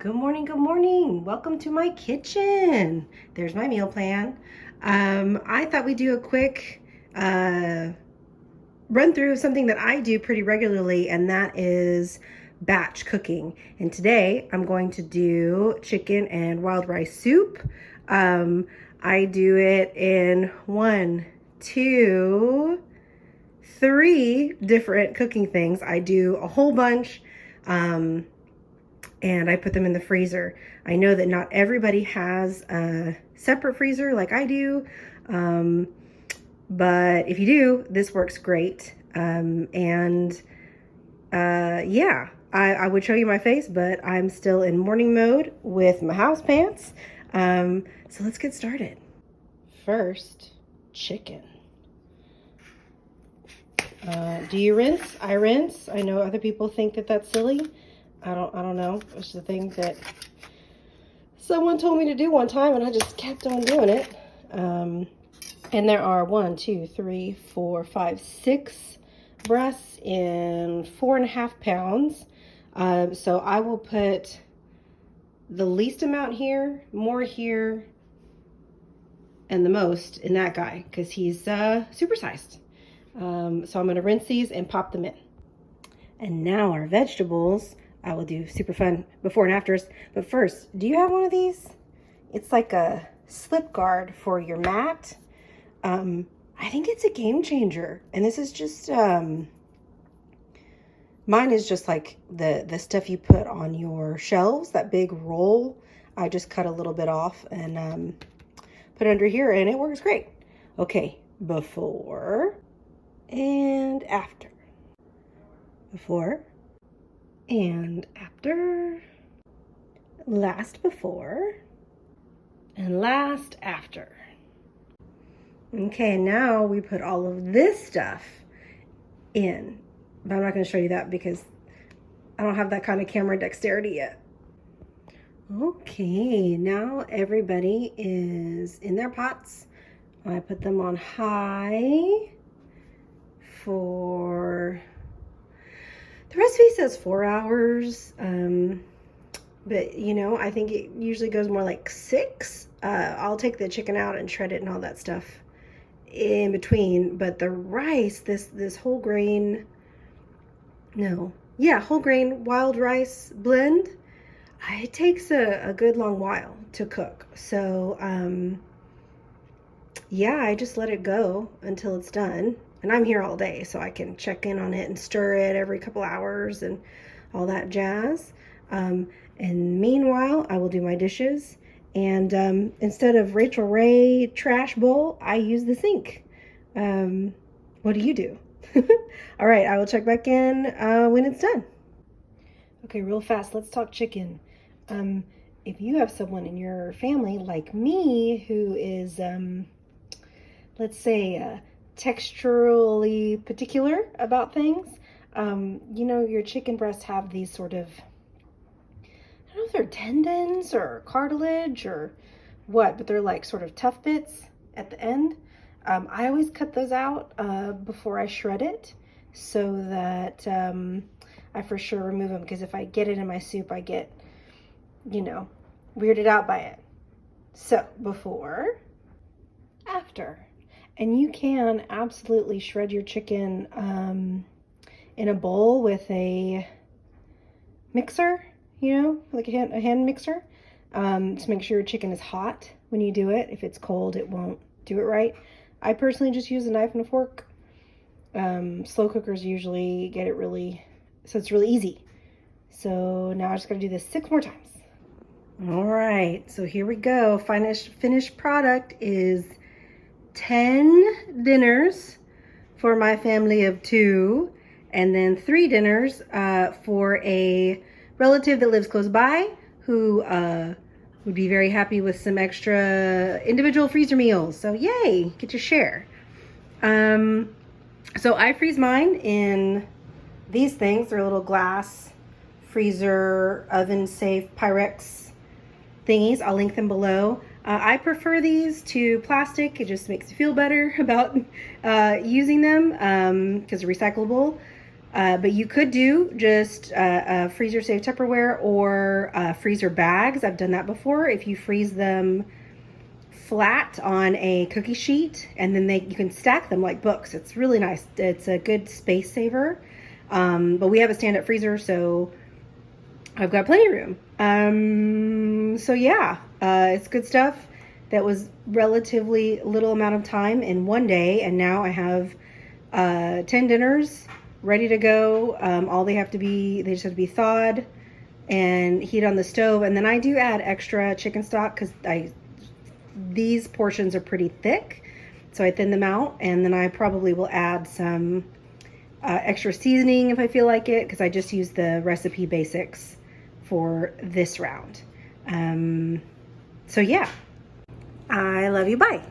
Good morning, good morning. Welcome to my kitchen. There's my meal plan. I thought we'd do a quick run through of something that I do pretty regularly, and that is batch cooking. And today I'm going to do chicken and wild rice soup. I do it in 1, 2, 3 different cooking things. I do a whole bunch. And I put them in the freezer. I know that not everybody has a separate freezer like I do, but if you do, this works great. Yeah, I would show you my face, but I'm still in morning mode with my house pants. So let's get started. First, chicken. Do you rinse? I rinse. I know other people think that that's silly. I don't know. It's the thing that someone told me to do one time, and I just kept on doing it. And there are 1, 2, 3, 4, 5, 6 breasts in 4.5 pounds. So I will put the least amount here, more here, and the most in that guy because he's supersized. So I'm going to rinse these and pop them in. And now our vegetables. I will do super fun before and afters. But first, do you have one of these? It's like a slip guard for your mat. I think it's a game changer. And this is just, mine is just like the stuff you put on your shelves, that big roll. I just cut a little bit off and put it under here, and it works great. Okay, before and after. Before and after, last before, and last after. Okay, now we put all of this stuff in, but I'm not going to show you that because I don't have that kind of camera dexterity yet. Okay, now everybody is in their pots. I put them on high for... The recipe says 4 hours, but you know, I think it usually goes more like 6. I'll take the chicken out and shred it and all that stuff in between, but the rice, this whole grain, whole grain wild rice blend, it takes a good long while to cook. So, yeah, I just let it go until it's done. And I'm here all day, so I can check in on it and stir it every couple hours and all that jazz. And meanwhile, I will do my dishes. And instead of Rachel Ray trash bowl, I use the sink. What do you do? All right, I will check back in when it's done. Okay, real fast, let's talk chicken. If you have someone in your family like me who is, let's say, texturally particular about things, you know, your chicken breasts have these sort of, I don't know if they're tendons or cartilage or what, but they're like sort of tough bits at the end. I always cut those out before I shred it so that I for sure remove them, because if I get it in my soup, I get, you know, weirded out by it. So before, after. And you can absolutely shred your chicken in a bowl with a mixer, you know, like a hand mixer, to make sure your chicken is hot when you do it. If it's cold, it won't do it right. I personally just use a knife and a fork. Slow cookers usually get it so it's really easy. So now I just got to do this 6 more times. All right, so here we go. Finished product is 10 dinners for my family of 2, and then 3 dinners for a relative that lives close by who would be very happy with some extra individual freezer meals. So yay, get to share. So I freeze mine in these things. They're little glass freezer oven safe Pyrex thingies. I'll link them below. I prefer these to plastic. It just makes me feel better about using them because they're recyclable. But you could do just freezer safe Tupperware or freezer bags. I've done that before. If you freeze them flat on a cookie sheet, and then you can stack them like books. It's really nice. It's a good space saver. But we have a stand-up freezer, so I've got plenty of room. So yeah, it's good stuff. That was relatively little amount of time in one day, and now I have 10 dinners ready to go. They just have to be thawed and heat on the stove. And then I do add extra chicken stock because these portions are pretty thick, so I thin them out, and then I probably will add some extra seasoning if I feel like it, because I just use the recipe basics for this round. So yeah, I love you. Bye.